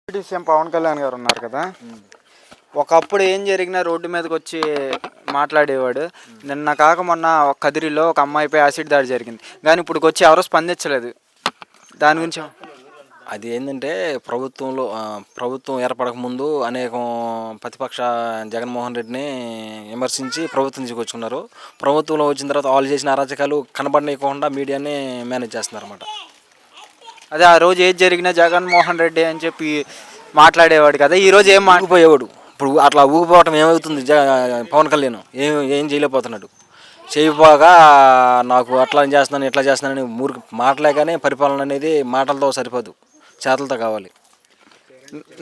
Deputy CM Pawan Kalyan గారు ఉన్నారు కదా. ఒకప్పుడు ఏం జరిగినా రోడ్డు మీదకి వచ్చి మాట్లాడేవాడు. నిన్న కాక మొన్న కదిరిలో ఒక అమ్మాయిపై యాసిడ్ దాడి జరిగింది, కానీ ఇప్పుడు వచ్చి ఎవరూ స్పందించలేదు. దాని గురించి అది ఏంటంటే ప్రభుత్వం ఏర్పడక ముందు అనేకం ప్రతిపక్ష జగన్మోహన్ రెడ్డిని విమర్శించి ప్రభుత్వం తీసుకొచ్చుకున్నారు. ప్రభుత్వంలో వచ్చిన తర్వాత వాళ్ళు చేసిన అరాచకాలు కనబడనీయకుండా మీడియాని మేనేజ్ చేస్తున్నారు అన్నమాట. అదే ఆ రోజు ఏది జరిగినా జగన్మోహన్ రెడ్డి అని చెప్పి మాట్లాడేవాడు కదా. ఈరోజు ఏం ఊగిపోయేవాడు. ఇప్పుడు అట్లా ఊగిపోవటం ఏమవుతుంది? పవన్ కళ్యాణ్ ఏం చేయలేకపోతున్నాడు. చేయపోగా నాకు అట్లా చేస్తున్నాను ఇట్లా చేస్తున్నానని ఊరికి మాటలేగానే పరిపాలన అనేది మాటలతో సరిపోదు, చేతలతో కావాలి.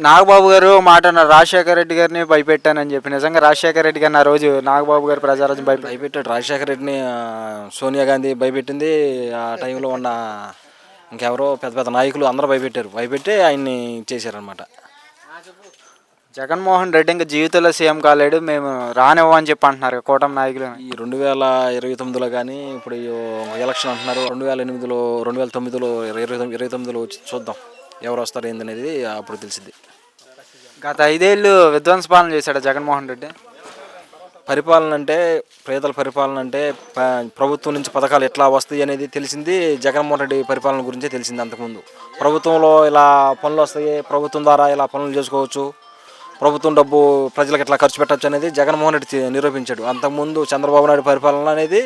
నాగబాబు గారు మాట అన్నారు, రాజశేఖర రెడ్డి గారిని భయపెట్టానని చెప్పి. నిజంగా రాజశేఖర రెడ్డి గారిని ఆ రోజు నాగబాబు గారు ప్రజారాజ్యం భయపెట్టాడు. రాజశేఖర రెడ్డిని సోనియా గాంధీ భయపెట్టింది. ఆ టైంలో ఉన్న ఇంకెవరో పెద్ద పెద్ద నాయకులు అందరూ భయపెట్టి ఆయన్ని చేశారనమాట. జగన్మోహన్ రెడ్డి ఇంకా జీవితంలో సీఎం కాలేడు, మేము రానివ్వని చెప్పి అంటున్నారు కూటమి నాయకులు. ఈ 2029లో కానీ ఇప్పుడు ఎలక్షన్ అంటున్నారు. 2008లో 2009లో 2029లో వచ్చి చూద్దాం ఎవరు వస్తారు ఏందనేది అప్పుడు తెలిసింది. గత 5 ఏళ్ళు విధ్వంస పాలన చేశాడు జగన్మోహన్ రెడ్డి. పరిపాలన అంటే పేదల పరిపాలన అంటే ప్రభుత్వం నుంచి పథకాలు ఎట్లా వస్తాయి అనేది తెలిసింది జగన్మోహన్ రెడ్డి పరిపాలన గురించే తెలిసింది. అంతకుముందు ప్రభుత్వంలో ఇలా పనులు వస్తాయి, ప్రభుత్వం ద్వారా ఇలా పనులు చేసుకోవచ్చు, ప్రభుత్వం డబ్బు ప్రజలకు ఎట్లా ఖర్చు పెట్టచ్చు అనేది జగన్మోహన్ రెడ్డి నిరూపించాడు. అంతకుముందు చంద్రబాబు నాయుడు పరిపాలన అనేది